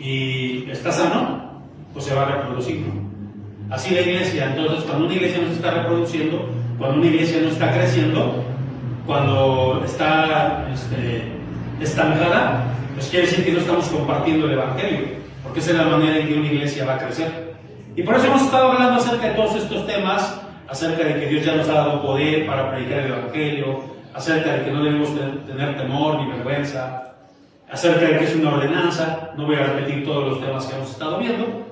y está sano, pues se va a reproducir, ¿no? Así la iglesia. Entonces, cuando una iglesia no se está reproduciendo, cuando una iglesia no está creciendo, cuando está estancada, pues quiere decir que no estamos compartiendo el Evangelio, porque esa es la manera en que una iglesia va a crecer. Y por eso hemos estado hablando acerca de todos estos temas, acerca de que Dios ya nos ha dado poder para predicar el Evangelio, acerca de que no debemos tener temor ni vergüenza, acerca de que es una ordenanza. No voy a repetir todos los temas que hemos estado viendo,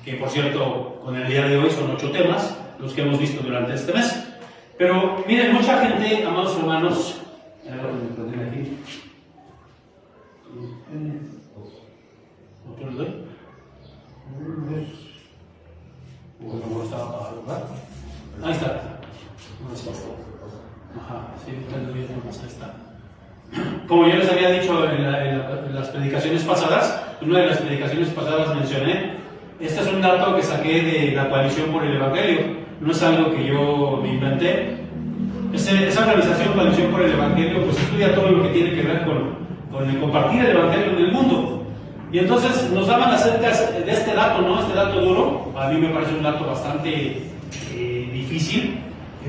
que por cierto, con el día de hoy son 8 temas, los que hemos visto durante este mes. Pero miren, mucha gente, amados hermanos, ¿otro le doy? ¿Cómo estaba apagado, verdad? Ahí está. Ajá, sí, ahí está. Como yo les había dicho en las predicaciones pasadas, en una de las predicaciones pasadas mencioné, este es un dato que saqué de la Coalición por el Evangelio, no es algo que yo me inventé. Esa organización, Coalición por el Evangelio, pues estudia todo lo que tiene que ver con el compartir el Evangelio en el mundo. Y entonces nos daban acerca de este dato, ¿no? Este dato duro, a mí me parece un dato bastante difícil.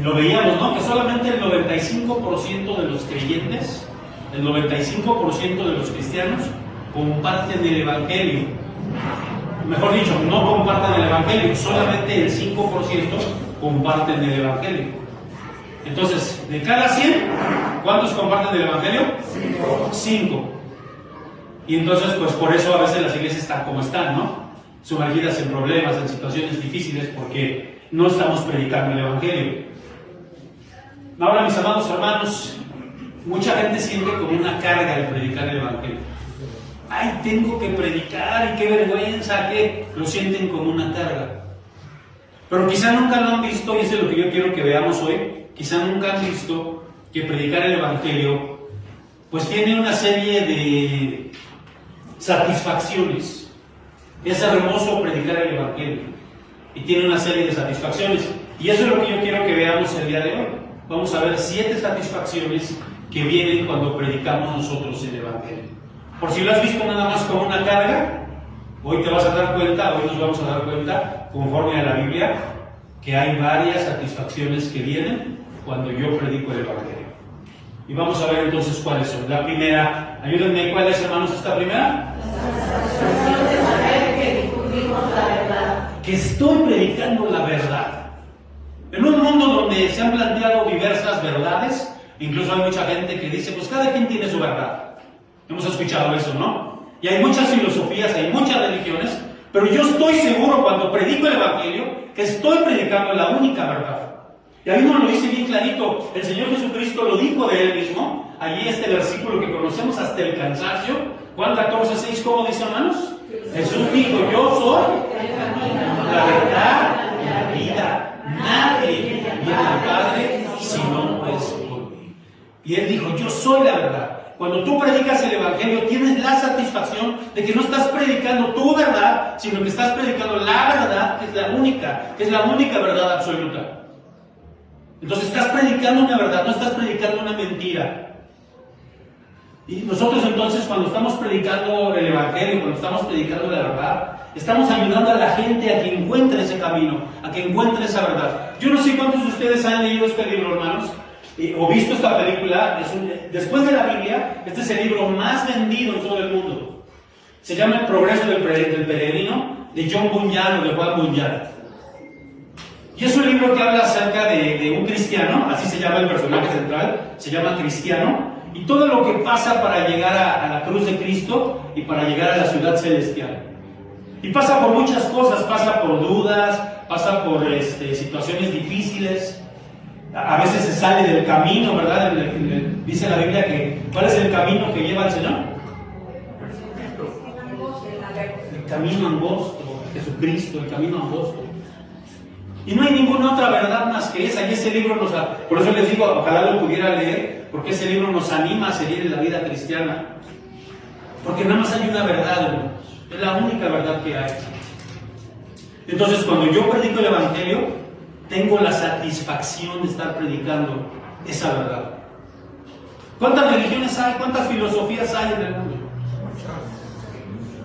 Lo veíamos, ¿no? Que solamente el 95% de los creyentes, el 95% de los cristianos comparten el Evangelio. Mejor dicho, no comparten el Evangelio, solamente el 5% comparten el Evangelio. Entonces, de cada 100, ¿cuántos comparten el Evangelio? 5. Y entonces, pues por eso a veces las iglesias están como están, ¿no? Sumergidas en problemas, en situaciones difíciles, porque no estamos predicando el Evangelio. Ahora, mis amados hermanos, mucha gente siente como una carga el predicar el Evangelio. Ay, tengo que predicar, y qué vergüenza, que lo sienten como una carga. Pero quizá nunca lo han visto, y eso es lo que yo quiero que veamos hoy, quizá nunca han visto que predicar el Evangelio pues tiene una serie de satisfacciones. Es hermoso predicar el Evangelio y tiene una serie de satisfacciones, y eso es lo que yo quiero que veamos el día de hoy. Vamos a ver 7 satisfacciones que vienen cuando predicamos nosotros el Evangelio. Por si lo has visto nada más como una carga, hoy te vas a dar cuenta, hoy nos vamos a dar cuenta, conforme a la Biblia, que hay varias satisfacciones que vienen cuando yo predico el Evangelio. Y vamos a ver entonces cuáles son. La primera, ayúdenme, ¿cuál es, hermanos, esta primera? La satisfacción de saber que difundimos la verdad. Que estoy predicando la verdad. En un mundo donde se han planteado diversas verdades, incluso hay mucha gente que dice, pues cada quien tiene su verdad. Hemos escuchado eso, ¿no? Y hay muchas filosofías, hay muchas religiones, pero yo estoy seguro cuando predico el Evangelio que estoy predicando la única verdad. Y ahí nos lo dice bien clarito, el Señor Jesucristo lo dijo de Él mismo, allí este versículo que conocemos hasta el cansancio, Juan 14:6, ¿cómo dice, hermanos? Jesús dijo, yo soy la verdad y la vida. Nadie viene al Padre si no es por mí. Y Él dijo, yo soy la verdad. Cuando tú predicas el Evangelio, tienes la satisfacción de que no estás predicando tu verdad, sino que estás predicando la verdad, que es la única verdad absoluta. Entonces estás predicando una verdad, no estás predicando una mentira. Y nosotros entonces, cuando estamos predicando el Evangelio, cuando estamos predicando la verdad, estamos ayudando a la gente a que encuentre ese camino, a que encuentre esa verdad. Yo no sé cuántos de ustedes han leído este libro, hermanos, o visto esta película. Después de la Biblia, este es el libro más vendido en todo el mundo. Se llama El progreso del peregrino, de John Bunyan o de Juan Bunyan. Y es un libro que habla acerca de un cristiano, así se llama el personaje central, se llama Cristiano, y todo lo que pasa para llegar a la cruz de Cristo y para llegar a la ciudad celestial. Y pasa por muchas cosas, pasa por dudas, pasa por situaciones difíciles. A veces se sale del camino, ¿verdad? Dice la Biblia que ¿cuál es el camino que lleva al Señor? El camino angosto, Jesucristo, el camino angosto. Y no hay ninguna otra verdad más que esa. Y ese libro por eso les digo, ojalá lo pudiera leer, porque ese libro nos anima a seguir en la vida cristiana. Porque nada más hay una verdad, hermanos. Es la única verdad que hay. Entonces, cuando yo predico el Evangelio, tengo la satisfacción de estar predicando esa verdad. ¿Cuántas religiones hay? ¿Cuántas filosofías hay en el mundo?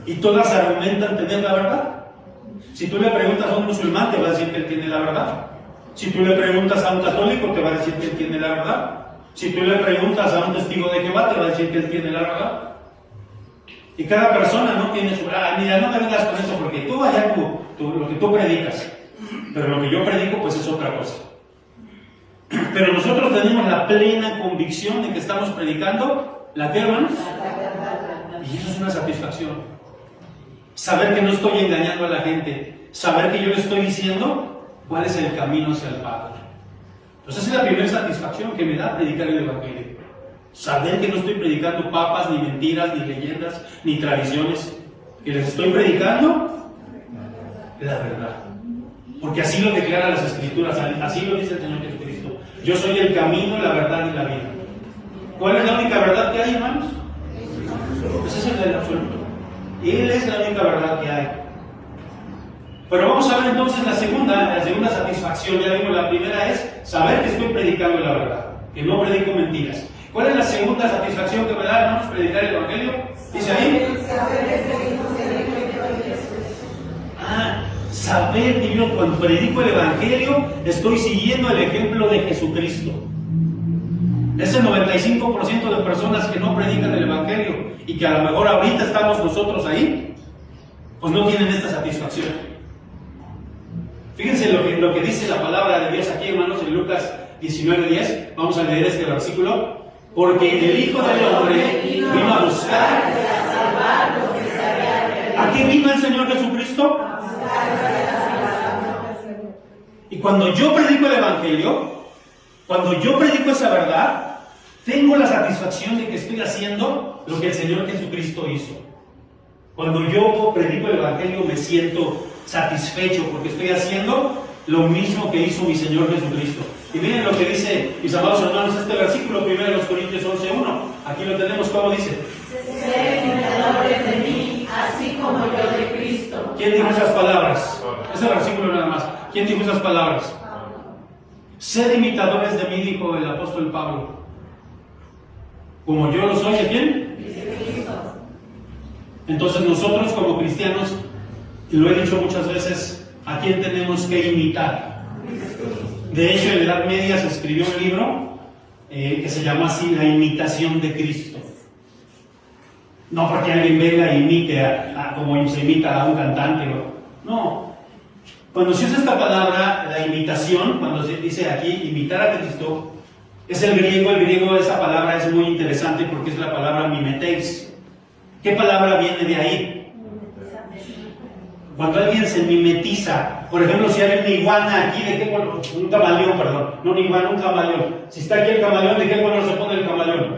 Y todas argumentan tener la verdad. Si tú le preguntas a un musulmán, te va a decir que él tiene la verdad. Si tú le preguntas a un católico, te va a decir que él tiene la verdad. Si tú le preguntas a un testigo de Jehová, te va a decir que él tiene la verdad. Y cada persona no tiene su... mira, no me vengas con eso, porque tú allá lo que tú predicas. Pero lo que yo predico, pues es otra cosa. Pero nosotros tenemos la plena convicción de que estamos predicando la que, hermanos, y eso es una satisfacción. Saber que no estoy engañando a la gente, saber que yo le estoy diciendo cuál es el camino hacia el Padre. Entonces esa es la primera satisfacción que me da predicar el Evangelio. Saber que no estoy predicando papas, ni mentiras, ni leyendas, ni tradiciones, que les estoy predicando la verdad. Porque así lo declaran las Escrituras, así lo dice el Señor Jesucristo. Yo soy el camino, la verdad y la vida. ¿Cuál es la única verdad que hay, hermanos? Ese es el del absoluto. Él es la única verdad que hay. Pero vamos a ver entonces la segunda satisfacción. Ya vimos, la primera es saber que estoy predicando la verdad, que no predico mentiras. ¿Cuál es la segunda satisfacción que me da, hermanos, predicar el Evangelio? Dice ahí. Saber que yo cuando predico el Evangelio estoy siguiendo el ejemplo de Jesucristo. Ese 95% de personas que no predican el Evangelio y que a lo mejor ahorita estamos nosotros ahí, pues no tienen esta satisfacción. Fíjense lo que dice la palabra de Dios aquí, hermanos, en Lucas 19:10. Vamos a leer este versículo. Porque el Hijo del Hombre vino a buscar y a salvar lo que se había perdido. ¿A qué vino el Señor Jesucristo? Y cuando yo predico el Evangelio, cuando yo predico esa verdad, tengo la satisfacción de que estoy haciendo lo que el Señor Jesucristo hizo. Cuando yo predico el Evangelio me siento satisfecho porque estoy haciendo lo mismo que hizo mi Señor Jesucristo. Y miren lo que dice, mis amados hermanos, este versículo 1 de Corintios 11:1. Aquí lo tenemos, ¿cómo dice? Sed imitadores de mí, así como yo de Cristo. ¿Quién dijo esas palabras? Ese versículo nada más. ¿Quién dijo esas palabras? Sed imitadores de mí, dijo el apóstol Pablo. Como yo lo soy, ¿de quién? Entonces nosotros como cristianos, y lo he dicho muchas veces, ¿a quién tenemos que imitar? De hecho, en la Edad Media se escribió un libro que se llama así, La imitación de Cristo. No porque alguien venga e imite como se imita a un cantante. No. Cuando se usa esta palabra, la imitación, cuando se dice aquí, imitar a Cristo, es el griego. El griego de esa palabra es muy interesante porque es la palabra mimeteis. ¿Qué palabra viene de ahí? Cuando alguien se mimetiza, por ejemplo, si hay una iguana aquí, ¿de qué color? Un camaleón, perdón. No una iguana, un camaleón. Si está aquí el camaleón, ¿de qué color se pone el camaleón?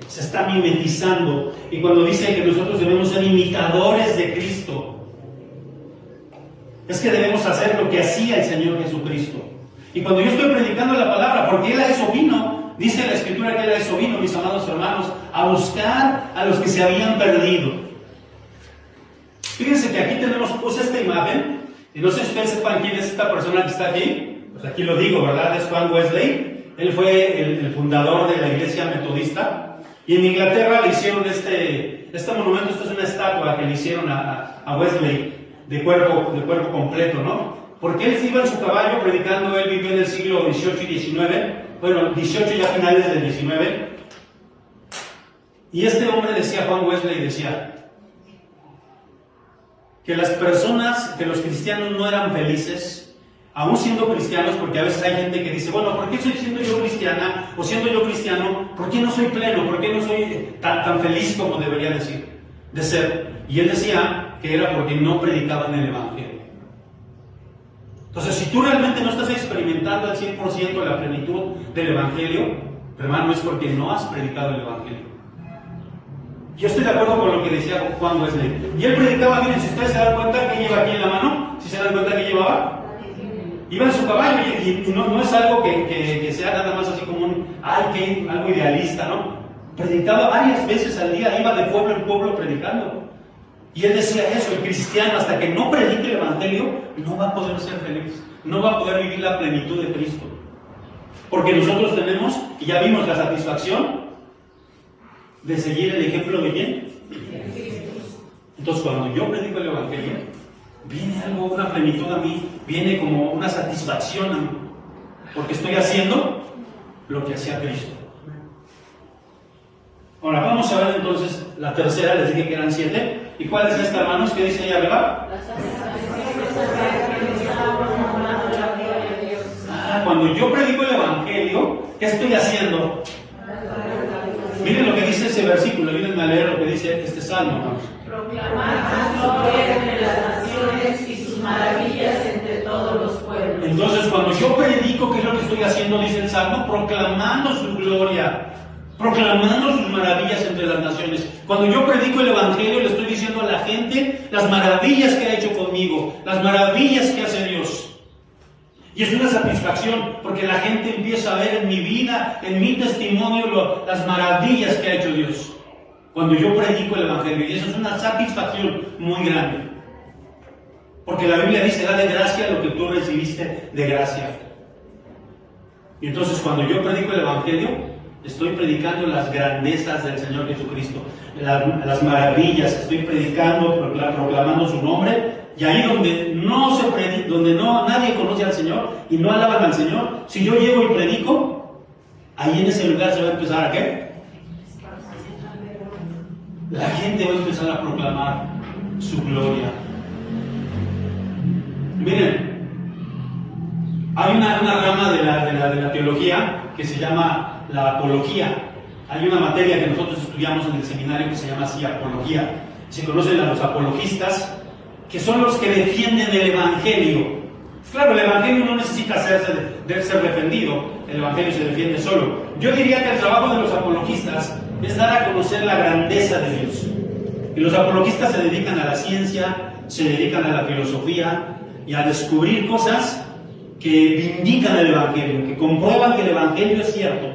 Se está mimetizando. Y cuando dice que nosotros debemos ser imitadores de Cristo, es que debemos hacer lo que hacía el Señor Jesucristo. Y cuando yo estoy predicando la palabra, porque Él a eso vino, dice la Escritura que Él a eso vino, mis amados hermanos, a buscar a los que se habían perdido. Fíjense que aquí tenemos esta imagen, y no sé si ustedes sepan quién es esta persona que está aquí, pues aquí lo digo, ¿verdad? Es Juan Wesley. Él fue el fundador de la iglesia metodista, y en Inglaterra le hicieron este monumento. Esto es una estatua que le hicieron a Wesley, de cuerpo completo, ¿no? Porque él se iba en su caballo predicando. Él vivió en el siglo XVIII y XIX, bueno, XVIII ya finales del XIX, y este hombre decía, Juan Wesley decía, que las personas, que los cristianos no eran felices, aún siendo cristianos, porque a veces hay gente que dice, bueno, ¿por qué soy siendo yo cristiana? O siendo yo cristiano, ¿por qué no soy pleno? ¿Por qué no soy tan feliz como debería de ser? Y él decía que era porque no predicaban el Evangelio. Entonces, si tú realmente no estás experimentando al 100% la plenitud del Evangelio, hermano, es porque no has predicado el Evangelio. Yo estoy de acuerdo con lo que decía Juan Wesley. Y él predicaba, miren, si ustedes se dan cuenta que lleva aquí en la mano, si se dan cuenta que llevaba, iba en su caballo, y no es algo que sea nada más así como algo idealista, ¿no? Predicaba varias veces al día, iba de pueblo en pueblo predicando. Y él decía eso, el cristiano hasta que no predique el Evangelio, no va a poder ser feliz, no va a poder vivir la plenitud de Cristo. Porque nosotros tenemos, y ya vimos la satisfacción, de seguir el ejemplo de quién? Entonces, cuando yo predico el Evangelio, viene algo, una plenitud a mí, viene como una satisfacción a mí, porque estoy haciendo lo que hacía Cristo. Ahora, vamos a ver entonces la tercera, les dije que eran 7. ¿Y cuál es esta, hermanos? ¿Qué dice ahí arriba? Cuando yo predico el Evangelio, ¿qué estoy haciendo? Miren lo que dice ese versículo, ayúdenme a leer lo que dice este salmo, hermanos. Proclamar su gloria entre las naciones y sus maravillas entre todos los pueblos. Entonces, cuando yo predico, ¿qué es lo que estoy haciendo? Dice el salmo, proclamando su gloria, proclamando sus maravillas entre las naciones. Cuando yo predico el Evangelio, le estoy diciendo a la gente las maravillas que ha hecho conmigo, las maravillas que hace Dios. Y es una satisfacción, porque la gente empieza a ver en mi vida, en mi testimonio, las maravillas que ha hecho Dios. Cuando yo predico el Evangelio, y eso es una satisfacción muy grande. Porque la Biblia dice, da de gracia lo que tú recibiste de gracia. Y entonces cuando yo predico el Evangelio, estoy predicando las grandezas del Señor Jesucristo, las maravillas, estoy predicando, proclamando su nombre. Y ahí donde nadie conoce al Señor y no alaban al Señor, si yo llego y predico, ahí en ese lugar se va a empezar a ¿qué? La gente va a empezar a proclamar su gloria. Miren, hay una rama de la teología que se llama la apología. Hay una materia que nosotros estudiamos en el seminario que se llama así, apología. Se conocen a los apologistas, que son los que defienden el Evangelio. Claro, el Evangelio no necesita ser defendido, el Evangelio se defiende solo. Yo diría que el trabajo de los apologistas es dar a conocer la grandeza de Dios. Y los apologistas se dedican a la ciencia, se dedican a la filosofía y a descubrir cosas que vindican el Evangelio, que comprueban que el Evangelio es cierto.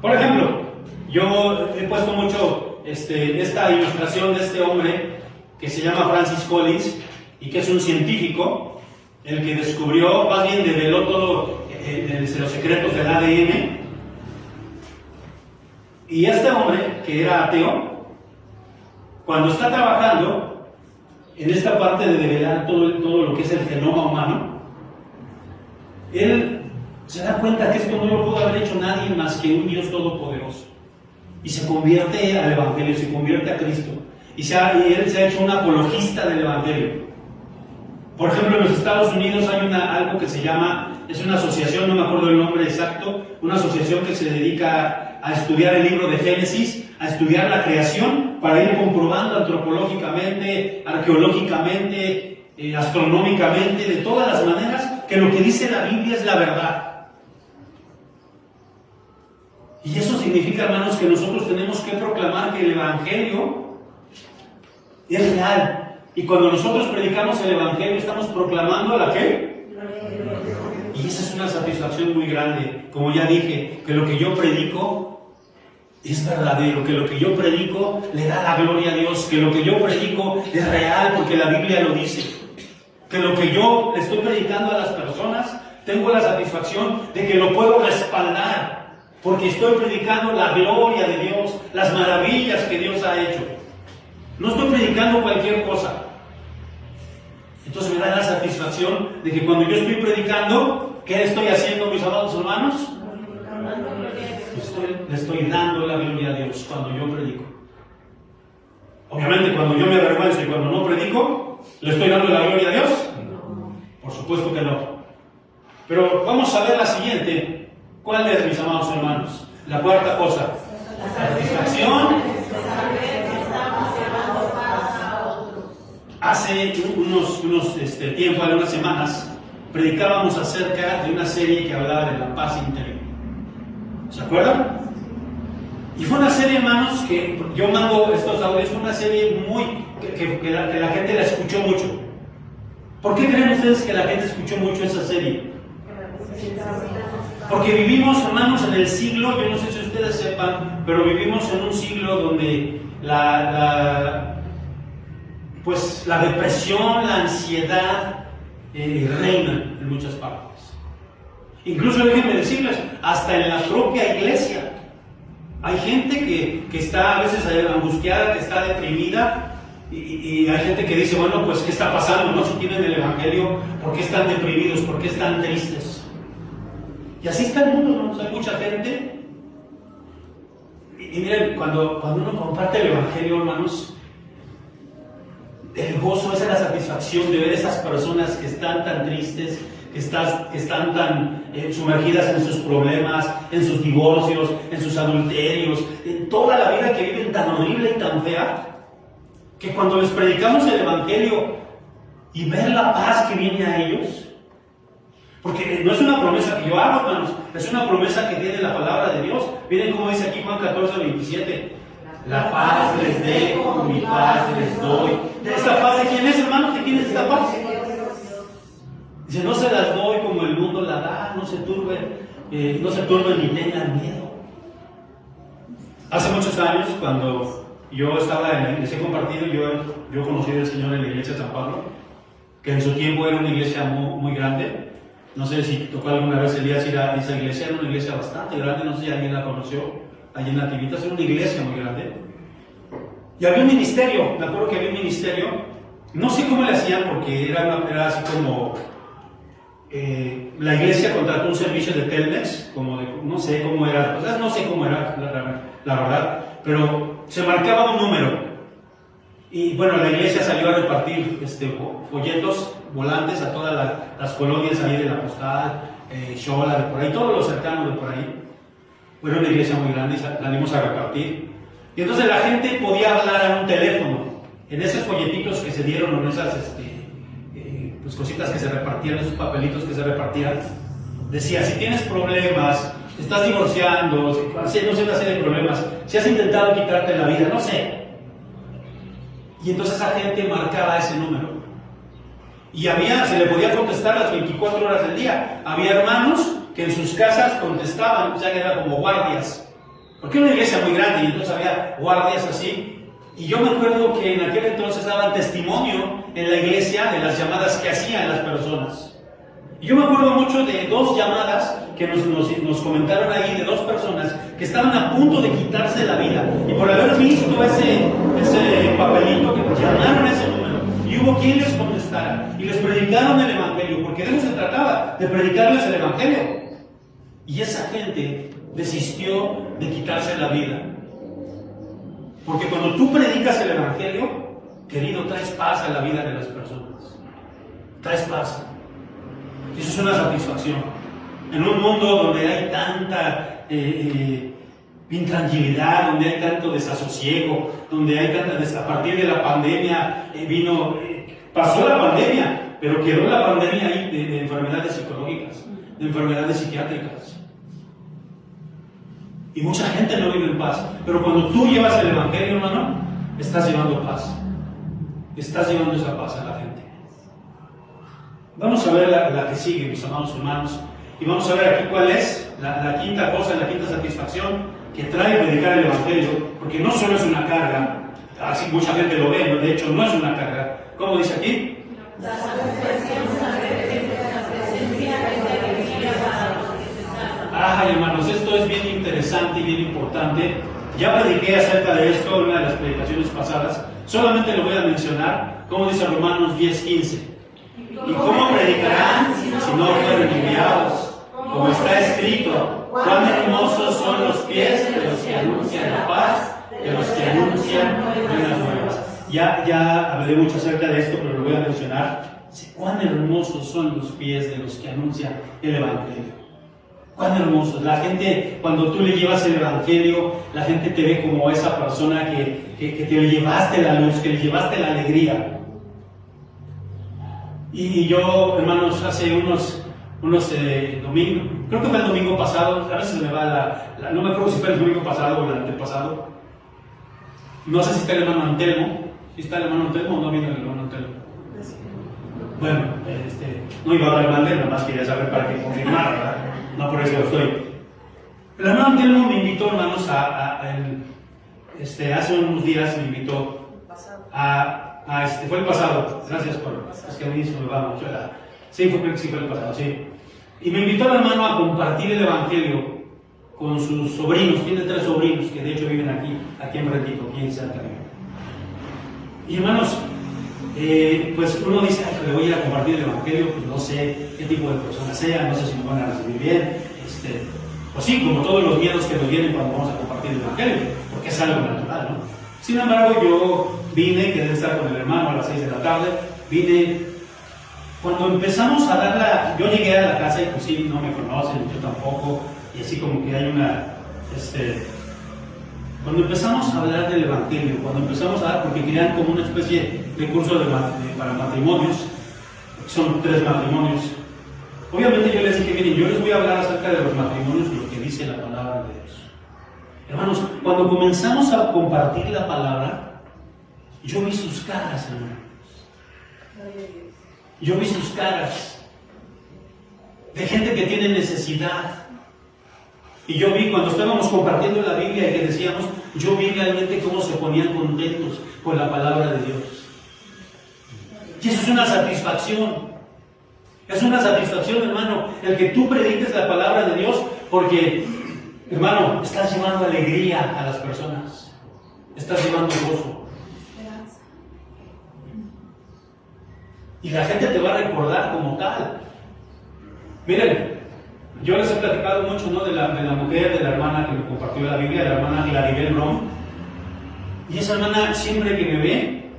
Por ejemplo, yo he puesto mucho esta ilustración de este hombre que se llama Francis Collins y que es un científico, el que descubrió, más bien develó todo los secretos del ADN. Y este hombre, que era ateo, cuando está trabajando en esta parte de develar todo lo que es el genoma humano, él se da cuenta que esto no lo pudo haber hecho nadie más que un Dios todopoderoso. Y se convierte al Evangelio, se convierte a Cristo. Y él se ha hecho un apologista del Evangelio. Por ejemplo, en los Estados Unidos hay algo que se llama, es una asociación, no me acuerdo el nombre exacto, una asociación que se dedica a estudiar el libro de Génesis, a estudiar la creación, para ir comprobando antropológicamente, arqueológicamente, astronómicamente, de todas las maneras, que lo que dice la Biblia es la verdad. Y eso significa, hermanos, que nosotros tenemos que proclamar que el Evangelio es real. Y cuando nosotros predicamos el Evangelio, estamos proclamando la ¿qué? Y esa es una satisfacción muy grande. Como ya dije, que lo que yo predico es verdadero, que lo que yo predico le da la gloria a Dios, que lo que yo predico es real porque la Biblia lo dice. Que lo que yo estoy predicando a las personas, tengo la satisfacción de que lo puedo respaldar, porque estoy predicando la gloria de Dios, las maravillas que Dios ha hecho. No estoy predicando cualquier cosa. Entonces me da la satisfacción de que cuando yo estoy predicando, ¿qué estoy haciendo, mis amados hermanos? Le estoy dando la gloria a Dios cuando yo predico. Obviamente, cuando yo me avergüenzo y cuando no predico, ¿le estoy dando la gloria a Dios? Por supuesto que no. Pero vamos a ver la siguiente. ¿Cuál es, mis amados hermanos? La cuarta cosa. La satisfacción. Hace unos tiempo, algunas semanas, predicábamos acerca de una serie que hablaba de la paz interior. ¿Se acuerdan? Y fue una serie, hermanos, que yo mando estos audios, fue una serie que la gente la escuchó mucho. ¿Por qué creen ustedes que la gente escuchó mucho esa serie? Porque vivimos, hermanos, en el siglo, yo no sé si ustedes sepan, pero vivimos en un siglo donde la depresión, la ansiedad reina en muchas partes. Incluso déjenme decirles, hasta en la propia iglesia hay gente que está a veces angustiada, que está deprimida, Y hay gente que dice, bueno, pues ¿qué está pasando? ¿No? Si tienen el Evangelio, ¿por qué están deprimidos? ¿Por qué están tristes? Y así está el mundo, ¿no? Hay mucha gente. Y miren, cuando uno comparte el Evangelio, hermanos, el gozo, esa es la satisfacción de ver esas personas que están tan tristes, que están tan sumergidas en sus problemas, en sus divorcios, en sus adulterios, en toda la vida que viven tan horrible y tan fea, que cuando les predicamos el Evangelio y ver la paz que viene a ellos, porque no es una promesa que yo hago, hermanos, es una promesa que tiene la palabra de Dios. Miren cómo dice aquí Juan 14:27. La paz les dejo, mi paz les doy. ¿Esta paz de quién es, hermanos? ¿De quién es esta paz? Dice, no se las doy como el mundo la da, no se turben ni tengan miedo. Hace muchos años, cuando yo estaba en la iglesia compartido, yo conocí al Señor en la iglesia de San Pablo, que en su tiempo era una iglesia muy, muy grande. No sé si tocó alguna vez Elías ir a esa iglesia, era una iglesia bastante grande, no sé si alguien la conoció. Allí en Nativitas, era una iglesia muy grande. Y había un ministerio, me acuerdo que había un ministerio, no sé cómo le hacían porque era así como, la iglesia contrató un servicio de Telmex, como de, no sé cómo era, no sé cómo era la verdad, pero se marcaba un número. Y bueno, la iglesia salió a repartir folletos, volantes a todas las colonias ahí de la Postal, Xola, de por ahí, todos los cercanos de por ahí. Era una iglesia muy grande y salimos a repartir. Y entonces la gente podía hablar a un teléfono. En esos folletitos que se dieron, o en esas pues cositas que se repartían, esos papelitos que se repartían, decía, si tienes problemas, te estás divorciando, no sé, una serie de problemas, si has intentado quitarte la vida, no sé. Y entonces esa gente marcaba ese número. Y se le podía contestar las 24 horas del día. Había hermanos que en sus casas contestaban, o sea que eran como guardias, porque era una iglesia muy grande y entonces había guardias así. Y yo me acuerdo que en aquel entonces daban testimonio en la iglesia de las llamadas que hacían las personas. Y yo me acuerdo mucho de 2 llamadas que nos comentaron ahí, de 2 personas que estaban a punto de quitarse la vida, y por haber visto ese papelito que llamaron a ese número, y hubo quien les contestara y les predicaron el Evangelio, porque de eso se trataba, de predicarles el Evangelio. Y esa gente desistió de quitarse la vida. Porque cuando tú predicas el Evangelio, querido, traes paz a la vida de las personas. Traes paz. Eso es una satisfacción. En un mundo donde hay tanta intranquilidad, donde hay tanto desasosiego, donde hay tanta... A partir de la pandemia pasó la pandemia, pero quedó la pandemia ahí de enfermedades psicológicas, de enfermedades psiquiátricas. Y mucha gente no vive en paz. Pero cuando tú llevas el Evangelio, hermano, estás llevando paz. Estás llevando esa paz a la gente. Vamos a ver la que sigue, mis amados hermanos. Y vamos a ver aquí cuál es la quinta cosa, la quinta satisfacción que trae predicar el Evangelio. Porque no solo es una carga, así mucha gente lo ve, ¿no? De hecho no es una carga. ¿Cómo dice aquí? La satisfacción la presencia de alegría para los que se salvan. Ay, hermanos, esto es bien interesante y bien importante. Ya prediqué acerca de esto en una de las predicaciones pasadas. Solamente lo voy a mencionar, como dice Romanos 10:15. ¿Y cómo predicarán si no fueren enviados? Como está escrito, cuán hermosos son los pies de los que anuncian la paz, de los que anuncian buenas nuevas. Ya hablé mucho acerca de esto, pero lo voy a mencionar. Cuán hermosos son los pies de los que anuncian el Evangelio. Cuán hermosos. La gente, cuando tú le llevas el Evangelio, la gente te ve como esa persona que te llevaste la luz, que le llevaste la alegría. Y yo, hermanos, hace unos domingos, creo que fue el domingo pasado, a veces me va no me acuerdo si fue el domingo pasado o el antepasado. No sé si está el hermano Antelmo. ¿Sí está el hermano Antelmo o no vino el hermano Antelmo? Bueno, no iba a hablar mal de él, nada más quería saber para que confirmara, ¿verdad? No por eso lo estoy. El hermano Antelmo me invitó, hermanos, hace unos días me invitó fue el pasado, gracias por, es que a mí eso me va mucho, sí, fue el pasado, sí. Y me invitó el hermano a compartir el Evangelio con sus sobrinos, tiene 3 sobrinos que de hecho viven aquí enfrentito, aquí en cerca. Y hermanos, pues uno dice, ay, le voy a ir a compartir el Evangelio, pues no sé qué tipo de persona sea, no sé si me van a recibir bien. Pues sí, como todos los miedos que nos vienen cuando vamos a compartir el Evangelio, porque es algo natural, ¿no? Sin embargo, yo vine, quedé estar con el hermano a las 6 de la tarde, cuando empezamos a dar yo llegué a la casa y pues sí, no me conocen, yo tampoco, y así como que hay cuando empezamos a hablar del Evangelio, cuando empezamos a dar, porque querían como una especie de curso para matrimonios, son 3 matrimonios. Obviamente yo les dije, miren, yo les voy a hablar acerca de los matrimonios, lo que dice la palabra de Dios. Hermanos, cuando comenzamos a compartir la palabra, yo vi sus caras, hermanos. Yo vi sus caras de gente que tiene necesidad. Y yo vi cuando estábamos compartiendo la Biblia y que decíamos, yo vi realmente cómo se ponían contentos con la palabra de Dios. Y eso es una satisfacción. Es una satisfacción, hermano, el que tú prediques la palabra de Dios, porque, hermano, estás llevando alegría a las personas. Estás llevando gozo. Y la gente te va a recordar como tal. Miren, yo les he platicado mucho, ¿no? de la mujer, de la hermana que me compartió la Biblia, de la hermana Claribel Rom. Y esa hermana siempre que me ve,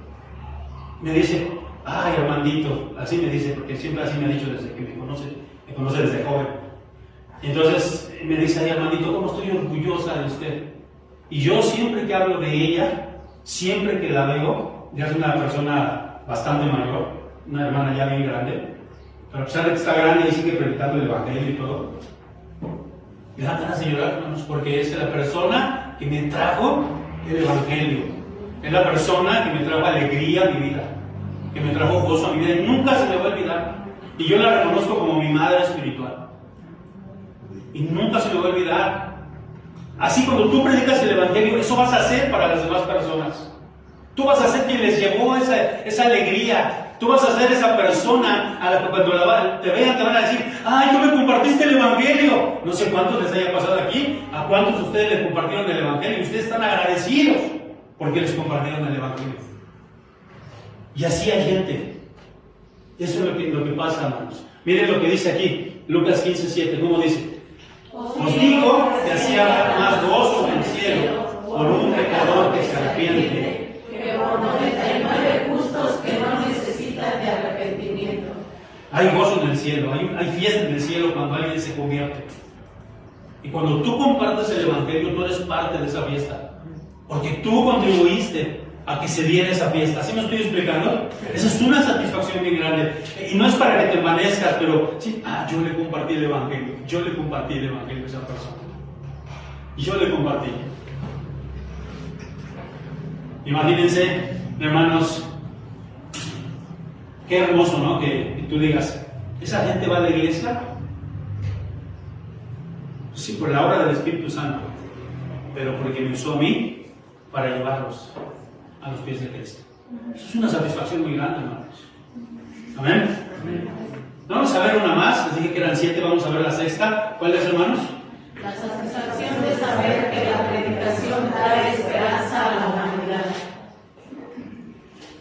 me dice, ay, Armandito, así me dice, porque siempre así me ha dicho desde que me conoce desde joven. Y entonces me dice, ay, Armandito, ¿cómo estoy orgullosa de usted? Y yo siempre que hablo de ella, siempre que la veo, ya es una persona bastante mayor, una hermana ya bien grande, pero a pesar de que está grande y sigue predicando el Evangelio y todo, me da ganas de llorar, hermanos, porque es la persona que me trajo el Evangelio, es la persona que me trajo alegría a mi vida, que me trajo gozo a mi vida, y nunca se me va a olvidar. Y yo la reconozco como mi madre espiritual, y nunca se me va a olvidar. Así, cuando tú predicas el Evangelio, eso vas a hacer para las demás personas. Tú vas a ser quien les llevó esa alegría. Tú vas a ser esa persona a la que cuando te vean te van a decir, ¡ay, tú me compartiste el Evangelio! No sé cuántos les haya pasado aquí, a cuántos de ustedes les compartieron el Evangelio y ustedes están agradecidos porque les compartieron el Evangelio. Y así hay gente. Eso es lo que pasa, hermanos. Miren lo que dice aquí, Lucas 15:7, ¿cómo dice? Os digo que así habrá más gozo en el cielo por un pecador que se arrepiente, que por 99 justos que no necesitan de arrepentimiento. Hay gozo en el cielo, hay fiesta en el cielo cuando alguien se convierte. Y cuando tú compartes el Evangelio, tú eres parte de esa fiesta, porque tú contribuiste a que se diera esa fiesta. ¿Sí me estoy explicando? Esa es una satisfacción bien grande. Y no es para que te envanezcas, pero sí, yo le compartí el Evangelio. Yo le compartí el Evangelio a esa persona. Y yo le compartí. Imagínense, hermanos, qué hermoso, ¿no? Que tú digas, ¿esa gente va a la iglesia? Sí, por la obra del Espíritu Santo, pero porque me usó a mí para llevarlos a los pies de Cristo. Eso es una satisfacción muy grande, hermanos. Amén. Vamos a ver una más. Les dije que eran 7, vamos a ver la 6ª. ¿Cuál es, hermanos? La satisfacción de saber que la predicación da esperanza a la humanidad.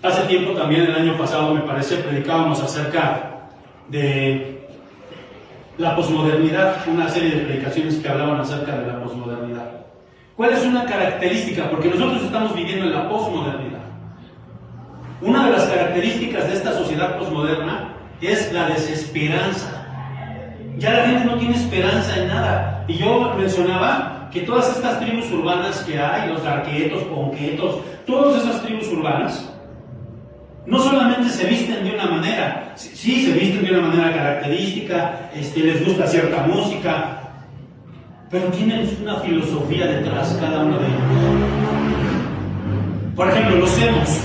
Hace tiempo también, el año pasado me parece, predicábamos acerca de la posmodernidad, una serie de predicaciones que hablaban acerca de la posmodernidad. ¿Cuál es una característica? Porque nosotros estamos viviendo en la posmodernidad. Una de las características de esta sociedad posmoderna es la desesperanza. Ya la gente no tiene esperanza en nada. Y yo mencionaba que todas estas tribus urbanas que hay, los arquetos, ponquetos, todas esas tribus urbanas, no solamente se visten de una manera, sí se visten de una manera característica, les gusta cierta música, pero tienen una filosofía detrás cada uno de ellos. Por ejemplo, los emos.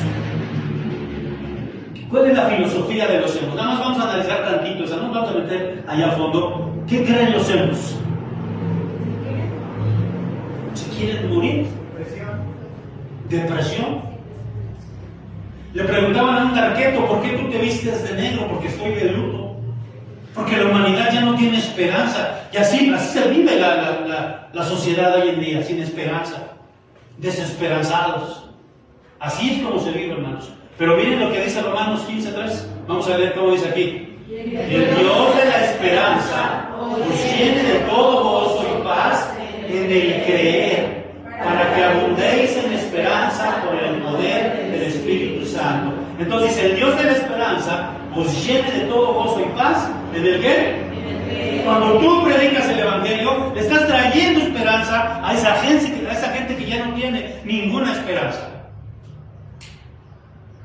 ¿Cuál es la filosofía de los emos? Nada más vamos a analizar tantito, o sea, no nos vamos a meter allá a fondo. ¿Qué creen los emos? ¿Se quieren morir? ¿Depresión? Le preguntaban a un arqueto, ¿por qué tú te vistes de negro? Porque estoy de luto. Porque la humanidad ya no tiene esperanza. Y así se vive la sociedad hoy en día, sin esperanza. Desesperanzados. Así es como se vive, hermanos. Pero miren lo que dice Romanos 15:3. Vamos a ver cómo dice aquí. El Dios de la esperanza os llene de todo gozo y paz en el creer, para que abundéis en esperanza por el poder del Espíritu Santo. Entonces, el Dios de la esperanza os llene de todo gozo y paz. ¿En el qué? Cuando tú predicas el Evangelio, le estás trayendo esperanza a esa gente que ya no tiene ninguna esperanza.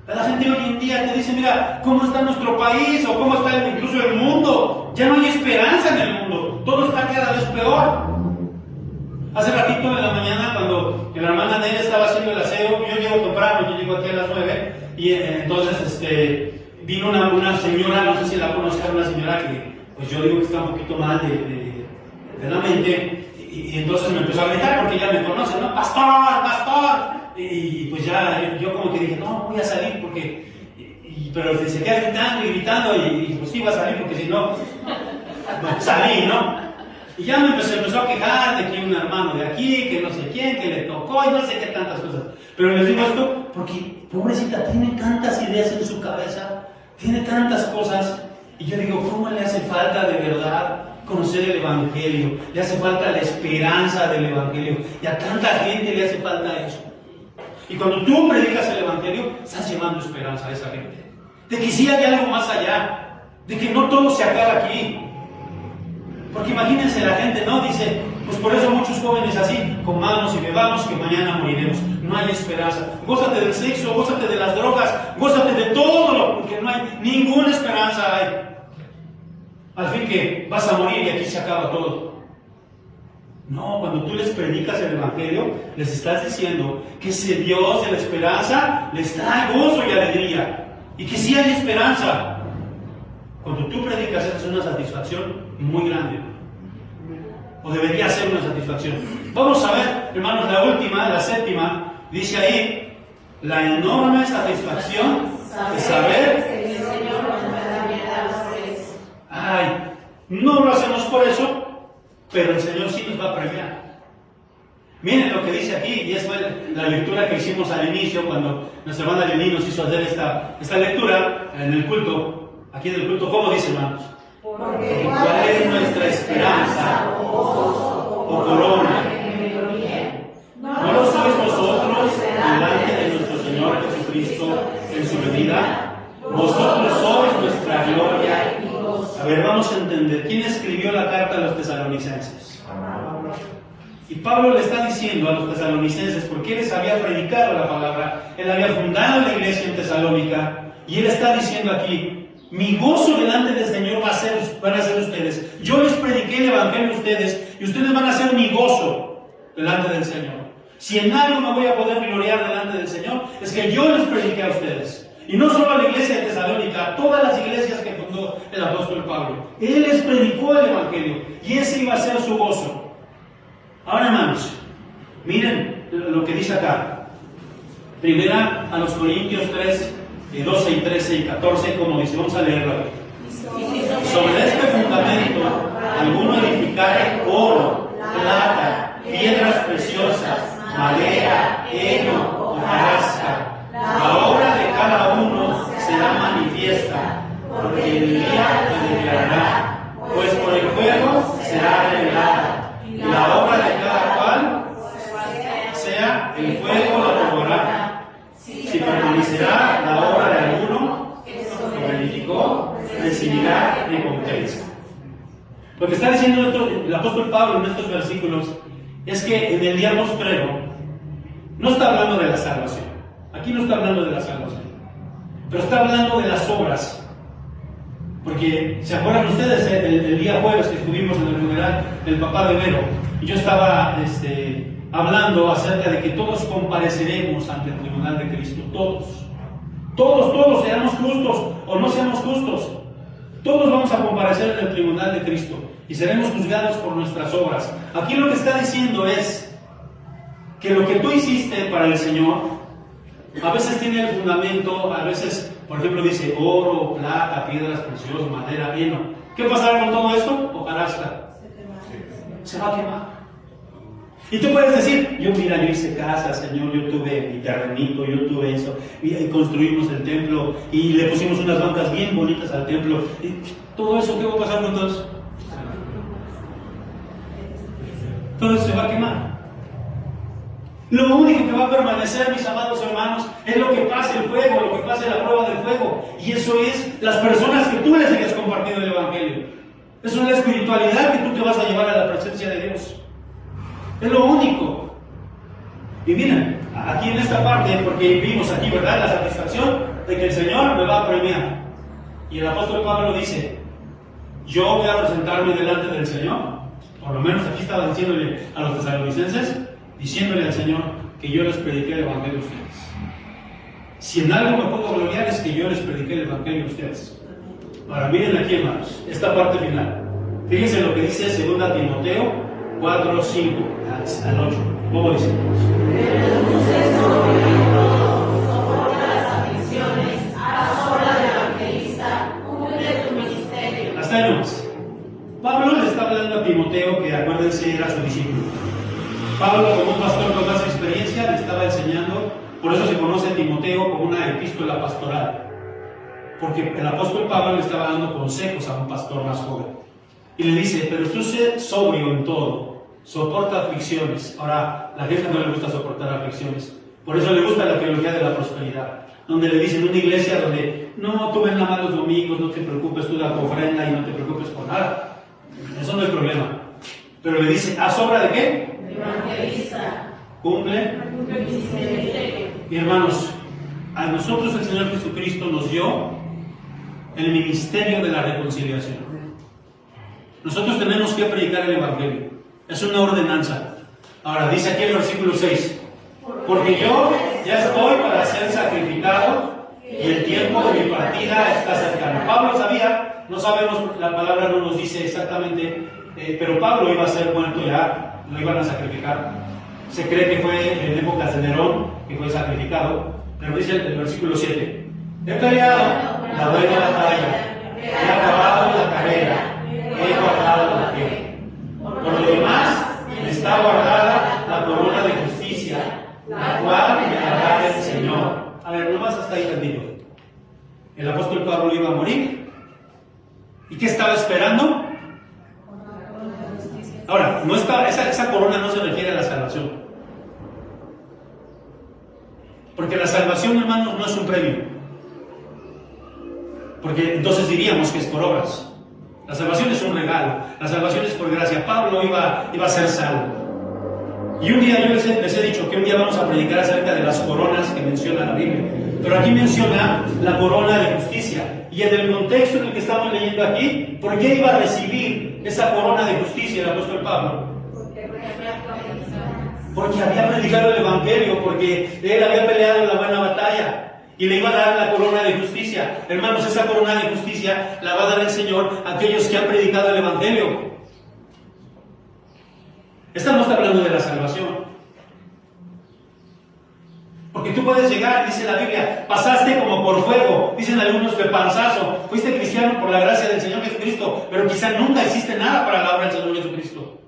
La gente hoy en día te dice, mira, ¿cómo está nuestro país? O ¿cómo está incluso el mundo? Ya no hay esperanza en el mundo. Todo está cada vez peor. Hace ratito en la mañana, cuando la hermana Nelia estaba haciendo el aseo, yo llego temprano, yo llego aquí a las 9, y entonces vino una señora, no sé si la conozcan, una señora que, pues yo digo que está un poquito mal de la mente, y entonces me empezó a gritar porque ya me conoce, ¿no? ¡Pastor, pastor! Y pues ya yo como que dije, no, voy a salir porque... pero se queda gritando y pues iba a salir porque si no, salí, ¿no? Y ya me empezó a quejar de que un hermano de aquí, que no sé quién, que le tocó y no sé qué tantas cosas. Pero les digo esto porque, pobrecita, tiene tantas ideas en su cabeza, tiene tantas cosas. Y yo digo, ¿cómo le hace falta de verdad conocer el Evangelio? Le hace falta la esperanza del Evangelio. Y a tanta gente le hace falta eso. Y cuando tú predicas el Evangelio, estás llevando esperanza a esa gente. De que sí hay algo más allá. De que no todo se acaba aquí. Porque imagínense la gente, ¿no? Dice, pues por eso muchos jóvenes así, comamos y bebamos que mañana moriremos. No hay esperanza. Gózate del sexo, gózate de las drogas, gózate de todo, porque no hay ninguna esperanza hay. Al fin que vas a morir y aquí se acaba todo. No, cuando tú les predicas el Evangelio, les estás diciendo que ese Dios de la esperanza les trae gozo y alegría. Y que sí hay esperanza. Cuando tú predicas, es una satisfacción muy grande. O debería ser una satisfacción. Vamos a ver, hermanos, la última, la séptima, dice ahí, la enorme satisfacción de saber que el Señor nos da bien a ustedes. ay, no lo hacemos por eso, pero el Señor sí nos va a premiar. Miren lo que dice aquí, y esta fue la lectura que hicimos al inicio, cuando nuestra hermana Lenín nos hizo hacer esta lectura en el culto. Aquí en el culto, ¿cómo dice, hermanos? Porque ¿cuál es nuestra esperanza o corona? ¿No lo sois vosotros delante de nuestro Señor Jesucristo en su venida? Vosotros sois nuestra gloria. A ver, vamos a entender. ¿Quién escribió la carta a los tesalonicenses? Y Pablo le está diciendo a los tesalonicenses, porque él les había predicado la palabra, él había fundado la iglesia en Tesalónica, y él está diciendo aquí, mi gozo delante del Señor van a ser ustedes. Yo les prediqué el Evangelio a ustedes, y ustedes van a ser mi gozo delante del Señor. Si en algo me voy a poder gloriar delante del Señor, es que yo les prediqué a ustedes. Y no solo a la iglesia de Tesalónica, a todas las iglesias que fundó el apóstol Pablo. Él les predicó el Evangelio, y ese iba a ser su gozo. Ahora, hermanos, miren lo que dice acá. Primera a los Corintios 3, 12 y 13 y 14, como dice, vamos a leerlo aquí. Sobre este fundamento, alguno edificare oro, plata, piedras preciosas, madera, heno, hojarasca. La obra de cada uno será manifiesta, porque el día se declarará, pues por el fuego será revelada. Y la obra de cada cual, sea el fuego la probará. Si permanecerá la obra de alguno que verificó, recibirá recompensa. Lo que está diciendo el apóstol Pablo en estos versículos es que en el día postrero no está hablando de la salvación. Aquí no está hablando de la salvación, pero está hablando de las obras. Porque, ¿se acuerdan ustedes el día jueves que estuvimos en el funeral del papá de Vero? Y yo estaba hablando acerca de que todos compareceremos ante el tribunal de Cristo. Todos, seamos justos o no seamos justos. Todos vamos a comparecer en el tribunal de Cristo y seremos juzgados por nuestras obras. Aquí lo que está diciendo es que lo que tú hiciste para el Señor, a veces tiene el fundamento, a veces, por ejemplo, dice oro, plata, piedras preciosas, madera, heno. ¿Qué pasará con todo esto? Hojarasca. Se va a quemar. Y tú puedes decir, yo hice casa, Señor, yo tuve mi terrenito, yo tuve eso, y construimos el templo, y le pusimos unas bancas bien bonitas al templo, y todo eso, ¿qué va a pasar con todo eso? Todo eso se va a quemar. Lo único que va a permanecer, mis amados hermanos, es lo que pase el fuego, lo que pase la prueba del fuego, y eso es las personas que tú les hayas compartido el Evangelio. Eso es la espiritualidad que tú te vas a llevar a la presencia de Dios. Es lo único. Y miren, aquí en esta parte, porque vimos aquí, ¿verdad?, la satisfacción de que el Señor me va a premiar. Y el apóstol Pablo dice, yo voy a presentarme delante del Señor. Por lo menos aquí estaba diciéndole a los tesalonicenses, diciéndole al Señor que yo les prediqué el Evangelio a ustedes. Si en algo me puedo gloriar es que yo les prediqué el Evangelio a ustedes. Ahora miren aquí, hermanos, esta parte final. Fíjense lo que dice 2 Timoteo 4, 5 al 8. ¿Cómo dice? Soporta las aflicciones, haz obra de evangelista, cumple tu ministerio. Hasta ahí nomás. Pablo le está hablando a Timoteo, que acuérdense era su discípulo. Pablo, como un pastor con más experiencia, le estaba enseñando, por eso se conoce a Timoteo como una epístola pastoral. Porque el apóstol Pablo le estaba dando consejos a un pastor más joven. Y le dice, pero tú sé sobrio en todo, soporta aflicciones. Ahora, a la gente no le gusta soportar aflicciones. Por eso le gusta la teología de la prosperidad, donde le dicen una iglesia donde, no, tú ven nada más los domingos, no te preocupes, tú da tu ofrenda y no te preocupes por nada. Eso no es problema. Pero le dice, ¿haz obra de qué? Evangelista. Cumple. Y hermanos, a nosotros el Señor Jesucristo nos dio el ministerio de la reconciliación. Nosotros tenemos que predicar el Evangelio. Es una ordenanza. Ahora, dice aquí el versículo 6. Porque yo ya estoy para ser sacrificado y el tiempo de mi partida está cercano. Pablo sabía, no sabemos, la palabra no nos dice exactamente, pero Pablo iba a ser muerto ya, lo iban a sacrificar. Se cree que fue en épocas de Nerón que fue sacrificado, pero dice el versículo 7. He peleado la buena batalla, he acabado la carrera, he guardado la fe. Por lo demás, me está guardada la corona de justicia, la cual me dará el Señor. A ver, nomás hasta ahí tantito. El apóstol Pablo iba a morir. ¿Y qué estaba esperando? Ahora, no está, esa corona no se refiere a la salvación. Porque la salvación, hermanos, no es un premio. Porque entonces diríamos que es por obras. La salvación es un regalo. La salvación es por gracia. Pablo iba a ser salvo. Y un día yo les he dicho que un día vamos a predicar acerca de las coronas que menciona la Biblia. Pero aquí menciona la corona de justicia. Y en el contexto en el que estamos leyendo aquí, ¿por qué iba a recibir esa corona de justicia el apóstol Pablo? Porque había predicado el Evangelio, porque él había peleado la buena batalla. Y le iba a dar la corona de justicia. Hermanos, esa corona de justicia la va a dar el Señor a aquellos que han predicado el Evangelio. Esta no está hablando de la salvación. Porque tú puedes llegar, dice la Biblia, pasaste como por fuego, dicen algunos de panzazo, fuiste cristiano por la gracia del Señor Jesucristo, pero quizá nunca hiciste nada para la obra del Señor Jesucristo.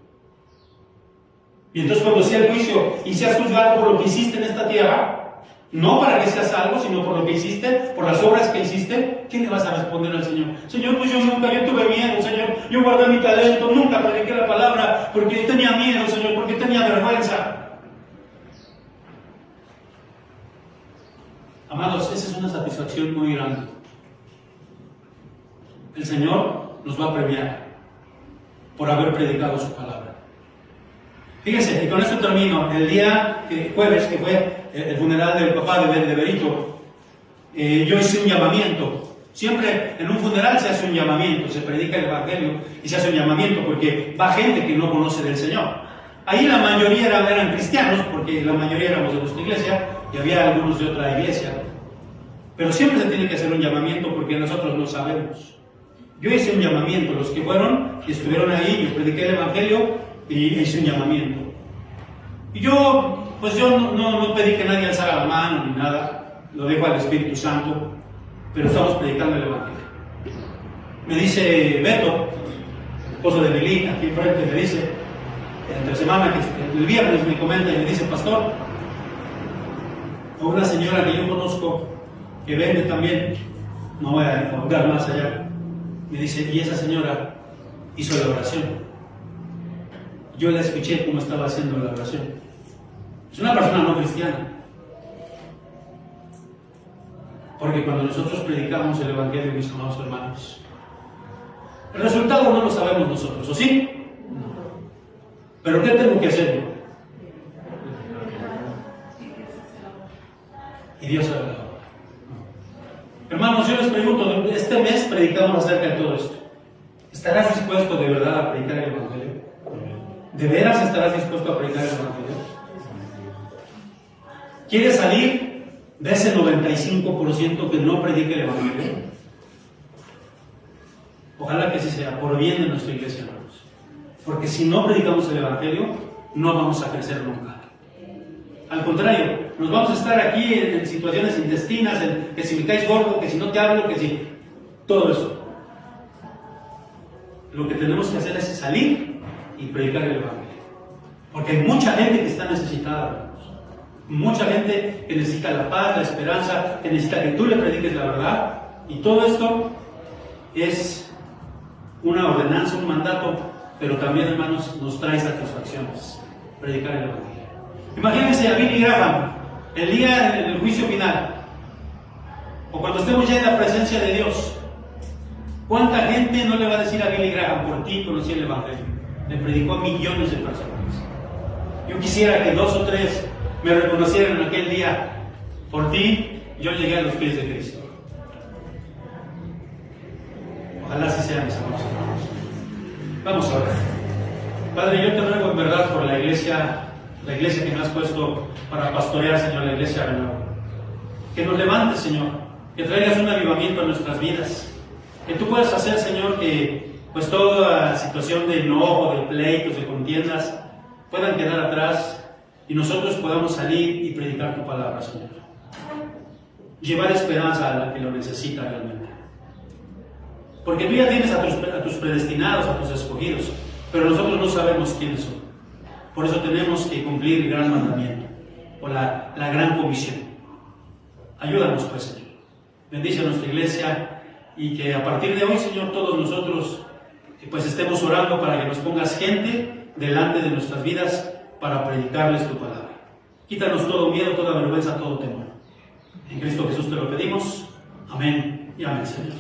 Y entonces cuando sea el juicio y seas juzgado por lo que hiciste en esta tierra, no para que seas salvo, sino por lo que hiciste, por las obras que hiciste, ¿qué le vas a responder al Señor? Señor, pues yo tuve miedo, Señor, yo guardé mi talento, nunca prediqué la palabra, porque tenía miedo, Señor, porque tenía vergüenza. Amados, esa es una satisfacción muy grande. El Señor nos va a premiar por haber predicado su palabra. Fíjense, y con esto termino. El día jueves, que fue el funeral del papá de Berito, yo hice un llamamiento. Siempre en un funeral se hace un llamamiento, se predica el Evangelio y se hace un llamamiento porque va gente que no conoce del Señor. Ahí la mayoría eran cristianos, porque la mayoría éramos de nuestra iglesia y había algunos de otra iglesia. Pero siempre se tiene que hacer un llamamiento porque nosotros no sabemos. Yo hice un llamamiento, los que fueron y estuvieron ahí, yo prediqué el Evangelio y hice un llamamiento. Y yo no pedí que nadie alzara la mano ni nada, lo dejo al Espíritu Santo, pero estamos predicando el Evangelio. Me dice Beto, esposo de Melín, aquí enfrente, me dice, entre semana, que el viernes me comenta y me dice, pastor, a una señora que yo conozco, que vende también, no voy a ahondar más allá, me dice, y esa señora hizo la oración. Yo la escuché cómo estaba haciendo la oración. Es una persona no cristiana. Porque cuando nosotros predicamos el Evangelio, mis amados hermanos, el resultado no lo sabemos nosotros, ¿o sí? ¿Pero qué tengo que hacer yo? Y Dios ha hablado. Hermanos, yo les pregunto, este mes predicamos acerca de todo esto. ¿Estarás dispuesto de verdad a predicar el Evangelio? ¿De veras estarás dispuesto a predicar el Evangelio? ¿Quieres salir de ese 95% que no predica el Evangelio? Ojalá que así sea, por bien de nuestra iglesia, hermanos. Porque si no predicamos el Evangelio, no vamos a crecer nunca. Al contrario, nos vamos a estar aquí en situaciones intestinas, en que si me caes gordo, que si no te hablo, que si... todo eso. Lo que tenemos que hacer es salir y predicar el Evangelio. Porque hay mucha gente que está necesitada, hermanos. Mucha gente que necesita la paz, la esperanza, que necesita que tú le prediques la verdad. Y todo esto es una ordenanza, un mandato, pero también, hermanos, nos trae satisfacciones. Predicar el Evangelio. Imagínense a Billy Graham el día del juicio final, o cuando estemos ya en la presencia de Dios. ¿Cuánta gente no le va a decir a Billy Graham, por ti conocí el Evangelio? Le predicó a millones de personas. Yo quisiera que 2 o 3 me reconocieran en aquel día, por ti yo llegué a los pies de Cristo. Ojalá así sea, mis amados hermanos. Vamos a orar. Padre, yo te ruego en verdad por la iglesia que me has puesto para pastorear, Señor, la iglesia de nuevo. Que nos levantes, Señor, que traigas un avivamiento a nuestras vidas. Que tú puedas hacer, Señor, que pues toda situación de enojo, de pleitos, de contiendas puedan quedar atrás y nosotros podamos salir y predicar tu palabra, Señor. Llevar esperanza a la que lo necesita realmente. Porque tú ya tienes a tus predestinados, a tus escogidos, pero nosotros no sabemos quiénes son. Por eso tenemos que cumplir el gran mandamiento, o la gran comisión. Ayúdanos, pues, Señor. Bendice a nuestra iglesia y que a partir de hoy, Señor, todos nosotros pues estemos orando para que nos pongas gente delante de nuestras vidas para predicarles tu palabra. Quítanos todo miedo, toda vergüenza, todo temor. En Cristo Jesús te lo pedimos. Amén y amén, Señor.